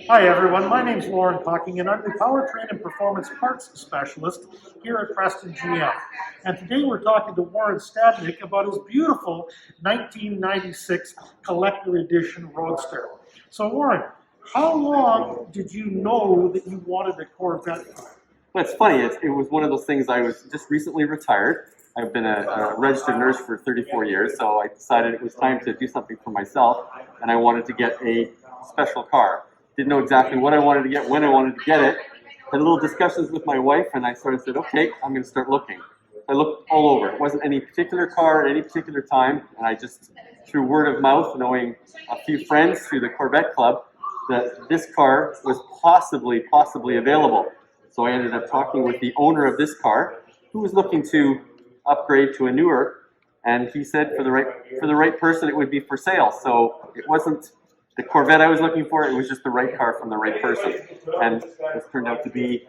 Hi everyone, my name's Loren Cocking and I'm the Powertrain and Performance Parts Specialist here at Preston GM. And today we're talking to Warren Stadnik about his beautiful 1996 Collector Edition Roadster. So Warren, how long did you know that you wanted a Corvette? Well, it's funny, it was one of those things. I was just recently retired. I've been a registered nurse for 34 years, so I decided it was time to do something for myself, and I wanted to get a special car. Didn't know exactly what I wanted to get, when I wanted to get it. Had little discussions with my wife, and I sort of said, okay, I'm going to start looking. I looked all over. It wasn't any particular car at any particular time, and I just, through word of mouth, knowing a few friends through the Corvette Club, that this car was possibly available. So I ended up talking with the owner of this car, who was looking to upgrade to a newer, and he said for the right person it would be for sale. So it wasn't the Corvette I was looking for, it was just the right car from the right person. And it turned out to be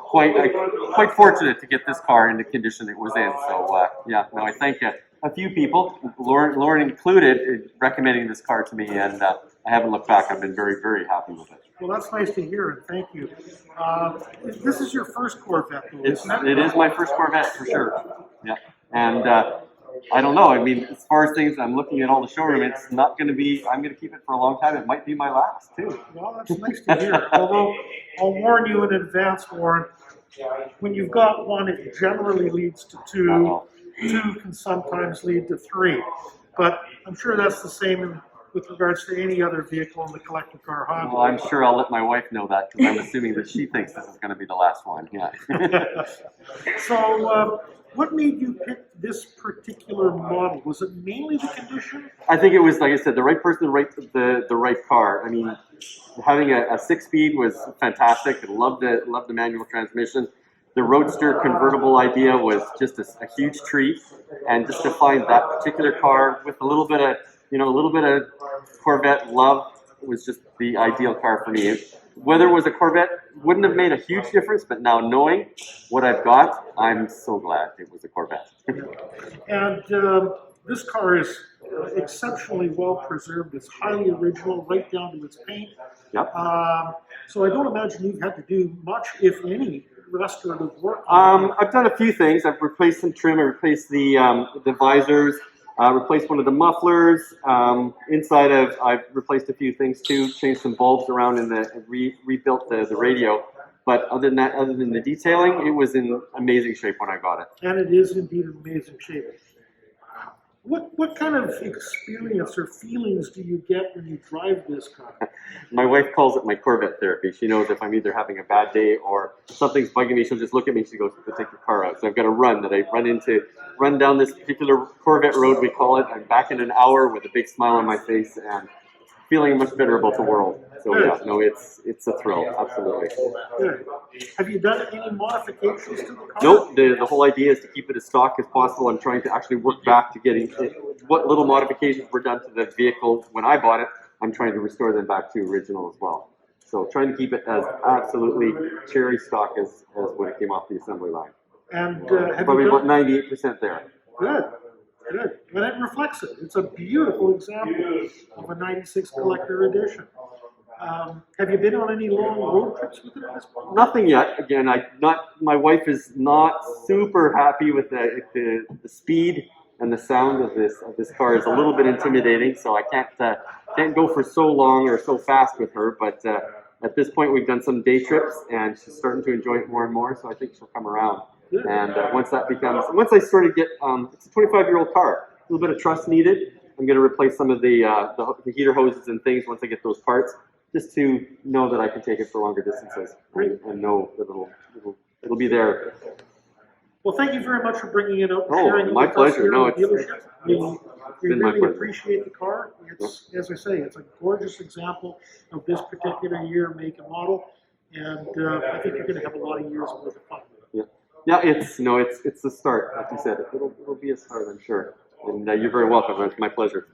quite fortunate to get this car in the condition it was in. So yeah, no, I thank a few people, Lauren included, recommending this car to me, and I haven't looked back. I've been very, very happy with it. Well, that's nice to hear, and thank you. This is your first Corvette, though, isn't it? It is my first Corvette, for sure. Yeah, and I don't know. I mean, as far as things, I'm looking at all the showroom. It's not going to be. I'm going to keep it for a long time. It might be my last too. Well, that's nice to hear. Although I'll warn you in advance, Warren. When you've got one, it generally leads to two. Two can sometimes lead to three. But I'm sure that's the same with regards to any other vehicle in the collector car hobby. Well, I'm sure I'll let my wife know that, because I'm assuming that she thinks this is going to be the last one. Yeah. So, what made you pick this particular model? Was it mainly the condition? I think it was, like I said, the right person, the right car. I mean, having a 6-speed was fantastic. I loved the manual transmission. The Roadster convertible idea was just a huge treat, and just to find that particular car with a little bit of Corvette love was just the ideal car for me. Whether it was a Corvette wouldn't have made a huge difference, but now knowing what I've got, I'm so glad it was a Corvette. And this car is exceptionally well preserved. It's highly original, right down to its paint. Yep. So I don't imagine you've had to do much, if any, restorative work. I've done a few things. I've replaced some trim. I replaced the visors. Replaced one of the mufflers. I've replaced a few things too. Changed some bulbs around and rebuilt the radio. But other than the detailing, it was in amazing shape when I got it. And it is indeed in amazing shape. What kind of experience or feelings do you get when you drive this car? My wife calls it my Corvette therapy. She knows if I'm either having a bad day or something's bugging me, she'll just look at me and she goes, "Take your car out." So I've got a run that I run down this particular Corvette road, we call it. I'm back in an hour with a big smile on my face and feeling much better about the world. So yeah, no, it's a thrill, absolutely. Good. Have you done any modifications to the car? Nope, the whole idea is to keep it as stock as possible. I'm trying to actually work back to getting what little modifications were done to the vehicle when I bought it. I'm trying to restore them back to original as well. So trying to keep it as absolutely cherry stock as when it came off the assembly line. And probably about 98% there. Good. Good. And it reflects it. It's a beautiful example of a 96 Collector Edition. Have you been on any long road trips with it at this point? Nothing yet. Again, my wife is not super happy with the speed and the sound of this car. Is a little bit intimidating, so I can't go for so long or so fast with her. But at this point, we've done some day trips, and she's starting to enjoy it more and more. So I think she'll come around. And once I sort of get, it's a 25-year-old car, a little bit of trust needed. I'm going to replace some of the heater hoses and things once I get those parts, just to know that I can take it for longer distances and know that it'll be there. Well, thank you very much for bringing it up and sharing it my with pleasure. us here No, at the dealership. We really appreciate the car. It's, as I say, it's a gorgeous example of this particular year, make, and model, and I think you're going to have a lot of years worth of fun. Yeah, it's the start, like you said. It'll be a start, I'm sure. And you're very welcome. It's my pleasure.